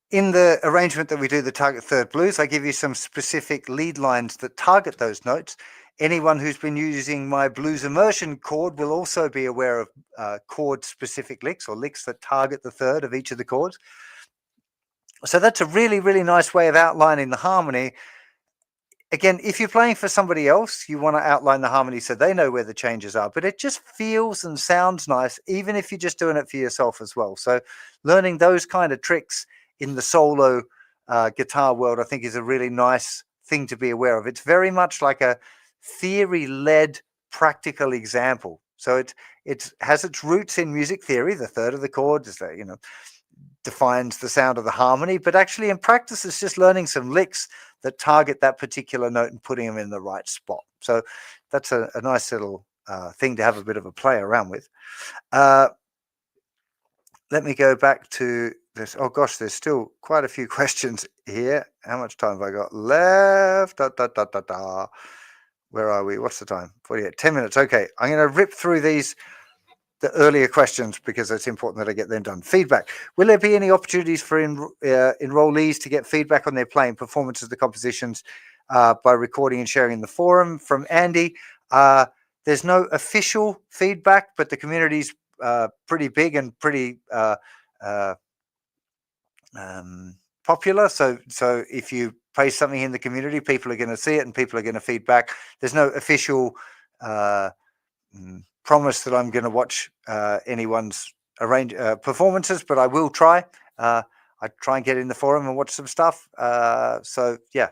Speaker 1: in the arrangement that we do the target third blues, I give you some specific lead lines that target those notes. Anyone who's been using my blues immersion chord will also be aware of chord specific licks, or licks that target the third of each of the chords. So that's a really, really nice way of outlining the harmony. Again, if you're playing for somebody else, you want to outline the harmony so they know where the changes are, but it just feels and sounds nice, even if you're just doing it for yourself as well. So learning those kind of tricks in the solo guitar world, I think, is a really nice thing to be aware of. It's very much like a theory-led practical example. So it has its roots in music theory. The third of the chord is that, defines the sound of the harmony, but actually in practice it's just learning some licks that target that particular note and putting them in the right spot. So that's a nice little thing to have a bit of a play around with. Let me go back to this. Oh gosh, there's still quite a few questions here. How much time have I got left? Where are we? What's the time? 48, 10 minutes. Okay, I'm going to rip through the earlier questions because it's important that I get them done. Feedback. Will there be any opportunities for enrollees to get feedback on their playing performance of the compositions by recording and sharing in the forum? From Andy, there's no official feedback, but the community's pretty big and pretty popular. So if you post something in the community, people are going to see it and people are going to feedback. There's no official promise that I'm going to watch anyone's performances, but I will try. I try and get in the forum and watch some stuff. So yeah,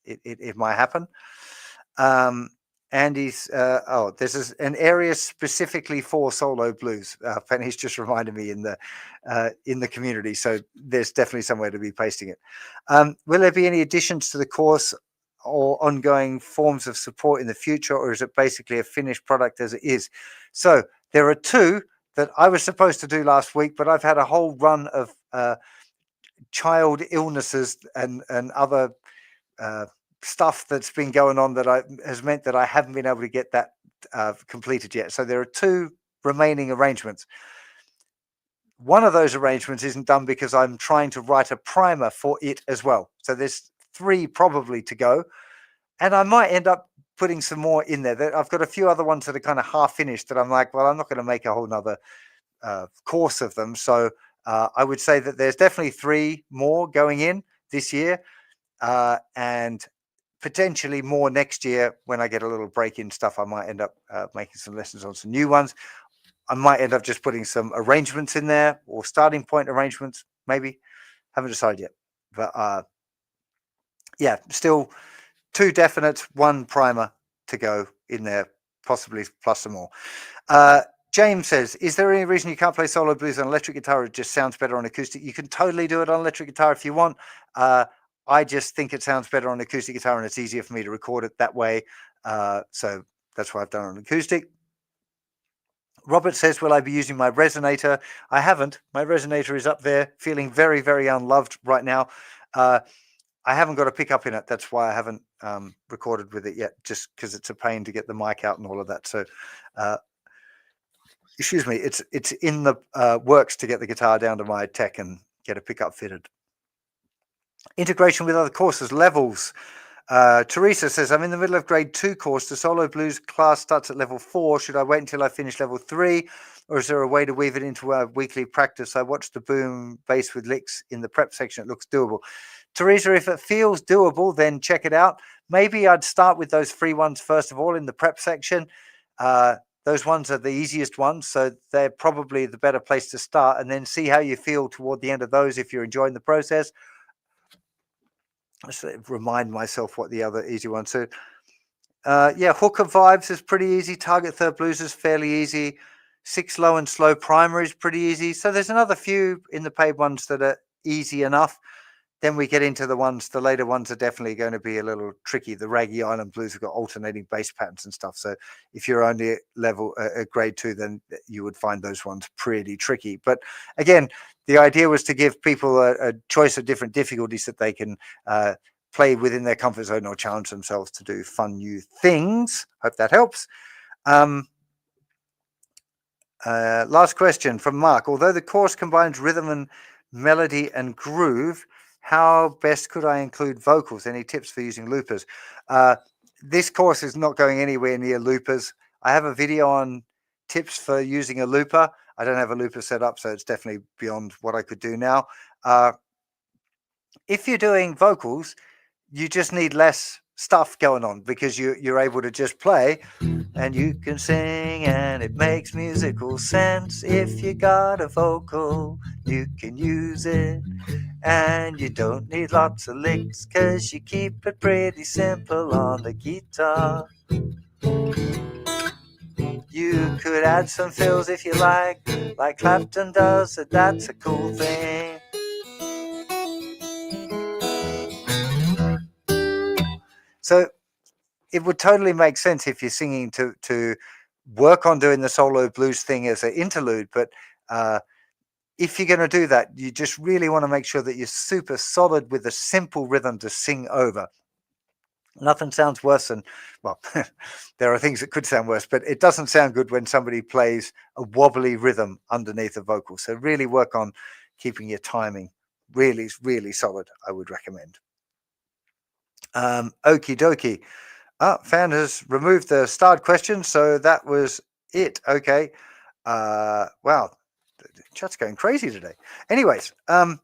Speaker 1: it might happen. Andy's there's an area specifically for solo blues. Penny's just reminded me in the community, so there's definitely somewhere to be pasting it. Will there be any additions to the course or ongoing forms of support in the future, or is it basically a finished product as it is? So there are two that I was supposed to do last week, but I've had a whole run of child illnesses and other stuff that's been going on that has meant that I haven't been able to get that completed yet. So there are two remaining arrangements. One of those arrangements isn't done because I'm trying to write a primer for it as well. So there's 3 probably to go, and I might end up putting some more in there. I've got a few other ones that are kind of half finished that I'm like, well, I'm not going to make a whole nother course of them. So I would say that there's definitely 3 more going in this year, and potentially more next year when I get a little break in stuff. I might end up making some lessons on some new ones. I might end up just putting some arrangements in there, or starting point arrangements, maybe. Haven't decided yet, but yeah, still 2 definites, 1 primer to go in there, possibly plus some more. James says, is there any reason you can't play solo blues on electric guitar? It just sounds better on acoustic. You can totally do it on electric guitar if you want. I just think it sounds better on acoustic guitar, and it's easier for me to record it that way. So that's why I've done it on acoustic. Robert says, will I be using my resonator? I haven't. My resonator is up there feeling very, very unloved right now. I haven't got a pickup in it. That's why I haven't recorded with it yet, just because it's a pain to get the mic out and all of that. So, excuse me, it's in the works to get the guitar down to my tech and get a pickup fitted. Integration with other courses, levels. Teresa says, I'm in the middle of grade 2 course. The solo blues class starts at level 4. Should I wait until I finish level 3? Or is there a way to weave it into a weekly practice? I watched the boom bass with licks in the prep section. It looks doable. Teresa, if it feels doable, then check it out. Maybe I'd start with those free ones first of all in the prep section. Those ones are the easiest ones, so they're probably the better place to start, and then see how you feel toward the end of those if you're enjoying the process. Let's remind myself what the other easy ones are. Yeah, hooker vibes is pretty easy. Target third blues is fairly easy. 6 low and slow primer is pretty easy. So there's another few in the paid ones that are easy enough. then we get into the later ones are definitely going to be a little tricky. The Raggy Island Blues have got alternating bass patterns and stuff. So if you're only at grade 2, then you would find those ones pretty tricky. But again, the idea was to give people a choice of different difficulties that they can play within their comfort zone or challenge themselves to do fun new things. Hope that helps. Last question from Mark. Although the course combines rhythm and melody and groove, how best could I include vocals? Any tips for using loopers? This course is not going anywhere near loopers. I have a video on tips for using a looper. I don't have a looper set up, so it's definitely beyond what I could do now. If you're doing vocals, you just need less stuff going on because you're able to just play and you can sing and it makes musical sense. If you got a vocal, you can use it and you don't need lots of licks because you keep it pretty simple on the guitar. You could add some fills if you like Clapton does, and that's a cool thing. So it would totally make sense if you're singing to work on doing the solo blues thing as an interlude. But if you're going to do that, you just really want to make sure that you're super solid with a simple rhythm to sing over. Nothing sounds worse than, well, there are things that could sound worse, but it doesn't sound good when somebody plays a wobbly rhythm underneath a vocal. So really work on keeping your timing really, really solid, I would recommend. Okie dokie. Fan has removed the starred question, so that was it. Okay. Wow, the chat's going crazy today. Anyways, I've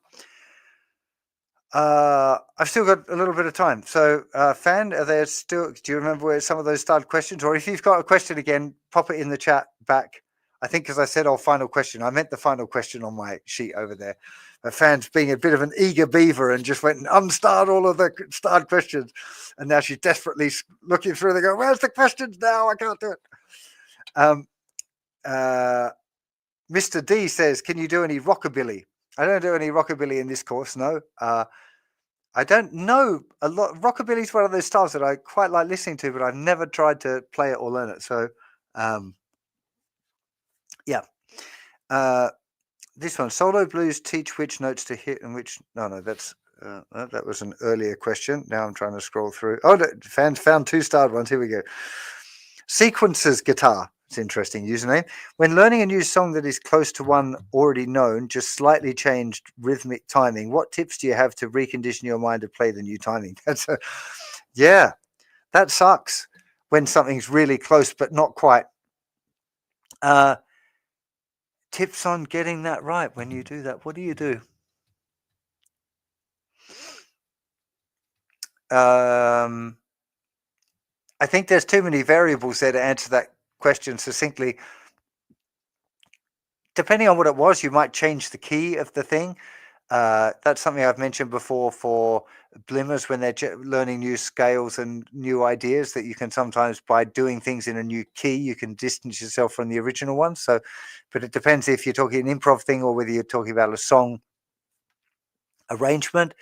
Speaker 1: still got a little bit of time. So, Fan, are there still? Do you remember where some of those starred questions? Or if you've got a question again, pop it in the chat back. I think, as I said, final question. I meant the final question on my sheet over there. Fan's being a bit of an eager beaver and just went and unstarred all of the starred questions. And now she's desperately looking through. They go, "Where's the questions now? I can't do it." Mr. D says, "Can you do any rockabilly?" I don't do any rockabilly in this course. No. I don't know a lot. Rockabilly is one of those styles that I quite like listening to, but I've never tried to play it or learn it. So, yeah. This one, solo blues teach which notes to hit and which. No, that's that was an earlier question. Now I'm trying to scroll through. Oh, Fans found 2-starred ones. Here we go. Sequences guitar. It's interesting username. When learning a new song that is close to one already known, just slightly changed rhythmic timing, what tips do you have to recondition your mind to play the new timing? Yeah, that sucks when something's really close but not quite. Tips on getting that right when you do that. What do you do? I think there's too many variables there to answer that question succinctly. Depending on what it was, you might change the key of the thing. That's something I've mentioned before for blimmers when they're learning new scales and new ideas, that you can sometimes, by doing things in a new key, you can distance yourself from the original one. So, but it depends if you're talking an improv thing or whether you're talking about a song arrangement.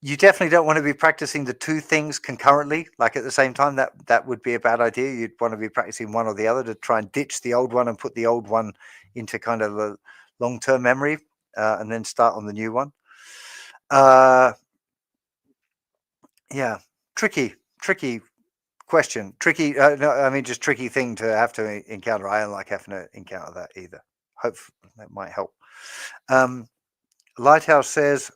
Speaker 1: You definitely don't want to be practicing the two things concurrently, like at the same time. That would be a bad idea. You'd want to be practicing one or the other to try and ditch the old one and put the old one into kind of a long-term memory, and then start on the new one. Yeah, tricky question. Tricky. No, I mean, just tricky thing to have to encounter. I don't like having to encounter that either. Hope that might help. Lighthouse says,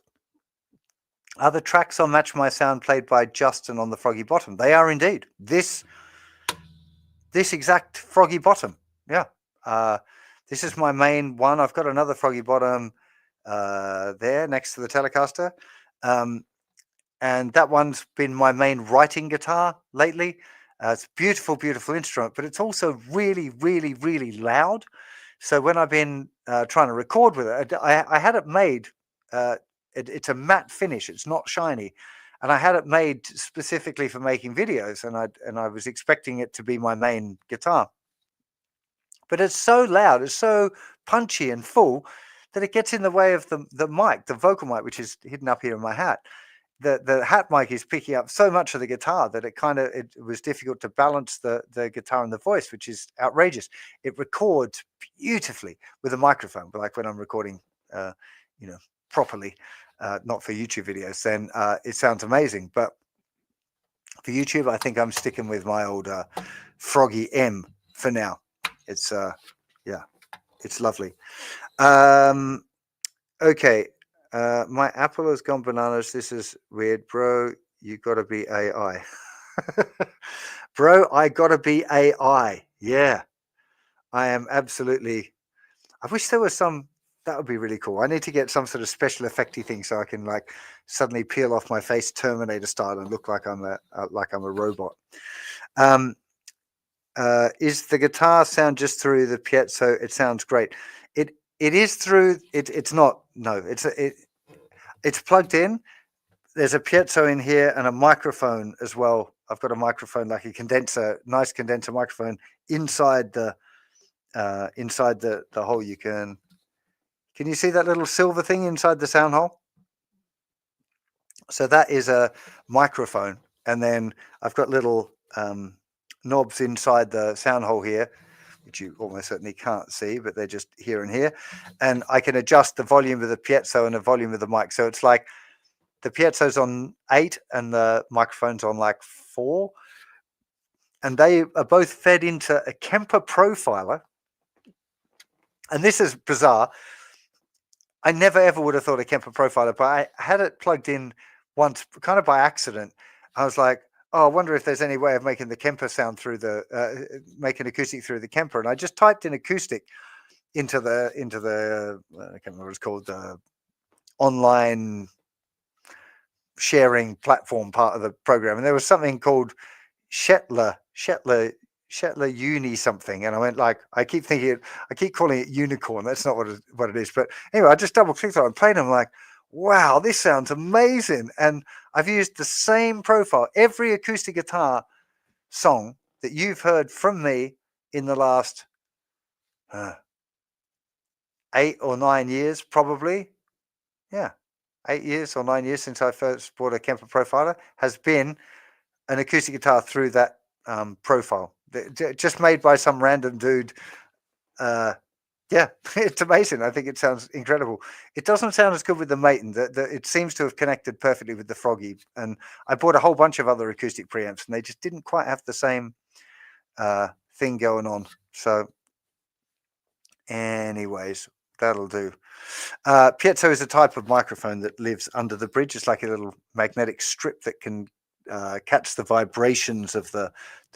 Speaker 1: are the tracks on MatchMySound played by Justin on the Froggy Bottom? They are indeed. This exact Froggy Bottom. Yeah. This is my main one. I've got another Froggy Bottom there next to the Telecaster. And that one's been my main writing guitar lately. It's a beautiful, beautiful instrument, but it's also really, really, really loud. So when I've been trying to record with it, I had it made. It's a matte finish. It's not shiny, and I had it made specifically for making videos. And I was expecting it to be my main guitar, but it's so loud, it's so punchy and full that it gets in the way of the mic, the vocal mic, which is hidden up here in my hat. The hat mic is picking up so much of the guitar that it was difficult to balance the guitar and the voice, which is outrageous. It records beautifully with a microphone, but like when I'm recording, properly, not for YouTube videos, then it sounds amazing. But for YouTube, I think I'm sticking with my old Froggy M for now. It's it's lovely. Okay. My Apple has gone bananas. This is weird, bro. You gotta be AI. Bro, I gotta be AI. Yeah. I am absolutely. I wish there was some. That would be really cool. I need to get some sort of special effecty thing so I can like suddenly peel off my face Terminator style and look like I'm a robot. Is the guitar sound just through the piezo? It sounds great. It is through it. It's not. No. It's plugged in. There's a piezo in here and a microphone as well. I've got a microphone, like a condenser, nice condenser microphone inside the hole. Can you see that little silver thing inside the sound hole? So that is a microphone, and then I've got little knobs inside the sound hole here, which you almost certainly can't see, but they're just here and here, and I can adjust the volume of the piezo and the volume of the mic. So it's like the piezo's on 8 and the microphone's on like 4, and they are both fed into a Kemper profiler. And this is bizarre. I never ever would have thought a Kemper profiler, but I had it plugged in once, kind of by accident. I was like, oh, I wonder if there's any way of making the Kemper sound through making acoustic through the Kemper. And I just typed in acoustic into the I can't remember what it's called, the online sharing platform part of the program, and there was something called Shetler Uni something, and I went like, I keep calling it unicorn. That's not what it is. But anyway, I just double clicked on it and played. I'm like, wow, this sounds amazing. And I've used the same profile. Every acoustic guitar song that you've heard from me in the last 8 or 9 years, probably. Yeah, 8 years or 9 years since I first bought a Kemper profiler has been an acoustic guitar through that profile, just made by some random dude. Yeah, it's amazing. I think it sounds incredible. It doesn't sound as good with the Maton. It seems to have connected perfectly with the Froggy. And I bought a whole bunch of other acoustic preamps, and they just didn't quite have the same thing going on. So, anyways, that'll do. Piezo is a type of microphone that lives under the bridge. It's like a little magnetic strip that can catch the vibrations of the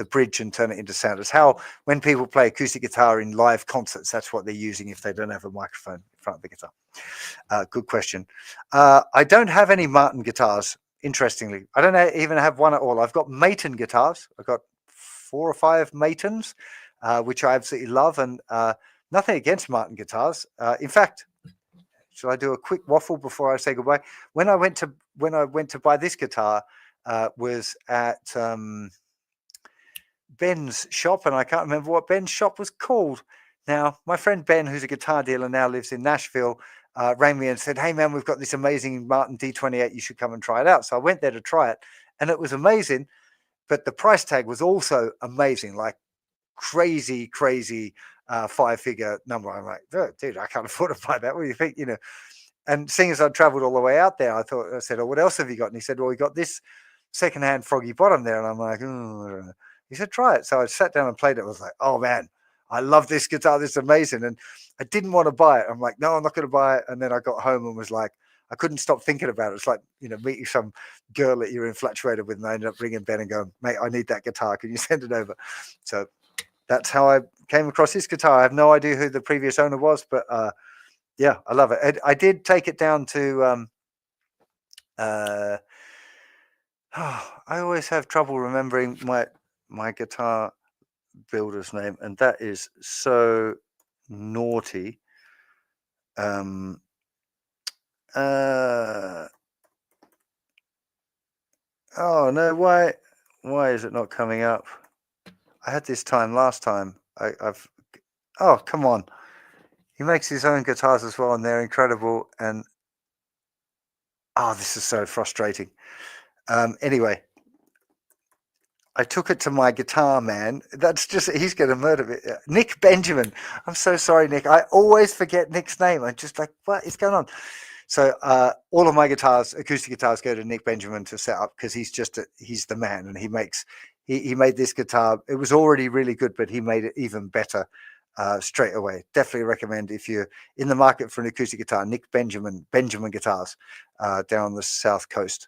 Speaker 1: bridge and turn it into sound. It's how when people play acoustic guitar in live concerts, that's what they're using if they don't have a microphone in front of the guitar. Good question. I don't have any Martin guitars, interestingly. I don't even have one at all. I've got Maton guitars. I've got 4 or 5 Matons, which I absolutely love, and nothing against Martin guitars. In fact, shall I do a quick waffle before I say goodbye? When I went to buy this guitar, was at Ben's shop, and I can't remember what Ben's shop was called. Now, my friend Ben, who's a guitar dealer now, lives in Nashville, rang me and said, hey man, we've got this amazing Martin D28, you should come and try it out. So I went there to try it, and it was amazing, but the price tag was also amazing, like crazy 5-figure number. I'm like, dude, I can't afford to buy that. What do you think? And seeing as I'd traveled all the way out there, I said, oh, what else have you got? And he said, well, we got this secondhand Froggy bottom there. And I'm like, oh. He said, try it. So I sat down and played it. I was like, oh man, I love this guitar. This is amazing. And I didn't want to buy it. I'm like, no, I'm not going to buy it. And then I got home and was like, I couldn't stop thinking about it. It's like, meeting some girl that you're infatuated with. And I ended up ringing Ben and going, mate, I need that guitar. Can you send it over? So that's how I came across this guitar. I have no idea who the previous owner was, but yeah, I love it. I did take it down to I always have trouble remembering my guitar builder's name, and that is so naughty. Oh no, why is it not coming up? I had this time last time. Oh, come on. He makes his own guitars as well, and they're incredible. And this is so frustrating. Anyway, I took it to my guitar man. That's just, he's going to murder me. Nick Benjamin. I'm so sorry, Nick. I always forget Nick's name. I'm just like, what is going on? So all of my guitars, acoustic guitars, go to Nick Benjamin to set up because he's the man, and he made this guitar. It was already really good, but he made it even better straight away. Definitely recommend if you're in the market for an acoustic guitar, Nick Benjamin Guitars down on the south coast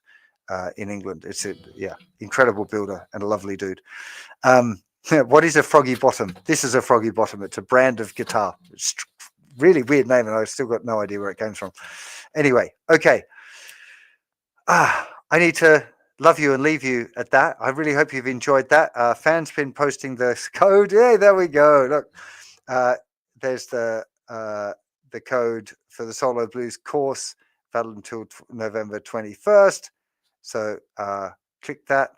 Speaker 1: in England. It's a incredible builder and a lovely dude. What is a froggy bottom? This is a froggy bottom. It's a brand of guitar. It's really weird name, and I've still got no idea where it came from. Anyway, okay. I need to love you and leave you at that. I really hope you've enjoyed that. Fan's been posting the code. Yeah, there we go. Look, there's the code for the Solo Blues course, valid until November 21st. So click that.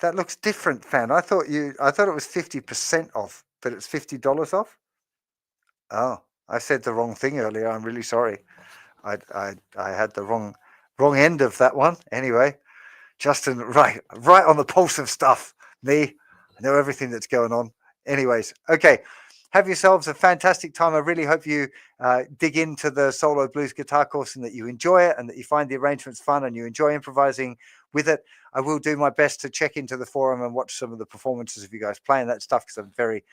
Speaker 1: That looks different, Fan. I thought it was 50% off, but it's $50 off. Oh, I said the wrong thing earlier. I'm really sorry. I had the wrong end of that one. Anyway, Justin, right on the pulse of stuff. Me, I know everything that's going on. Anyways, okay. Have yourselves a fantastic time. I really hope you dig into the Solo Blues guitar course and that you enjoy it and that you find the arrangements fun and you enjoy improvising with it. I will do my best to check into the forum and watch some of the performances of you guys playing that stuff because I'm very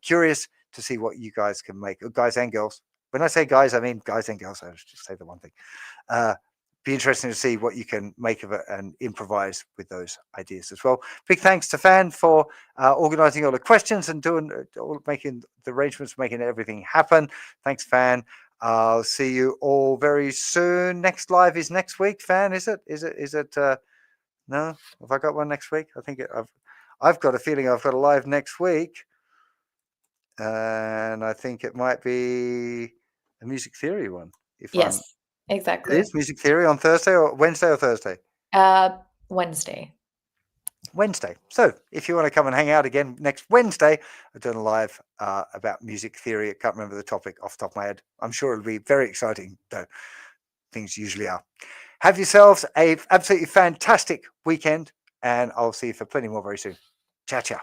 Speaker 1: curious to see what you guys can make, guys and girls. When I say guys, I mean guys and girls. I just say the one thing. Be interesting to see what you can make of it and improvise with those ideas as well. Big thanks to Fan for organizing all the questions and making the arrangements, making everything happen. Thanks, Fan. I'll see you all very soon. Next live is next week. Fan, is it? No, have I got one next week? I think I've got a feeling I've got a live next week, and I think it might be a music theory one.
Speaker 2: Yes, exactly.
Speaker 1: It is music theory on Thursday or Wednesday or Thursday?
Speaker 2: Wednesday.
Speaker 1: Wednesday. So if you want to come and hang out again next Wednesday, I'm doing a live about music theory. I can't remember the topic off the top of my head. I'm sure it'll be very exciting, though. Things usually are. Have yourselves a absolutely fantastic weekend, and I'll see you for plenty more very soon. Ciao, ciao.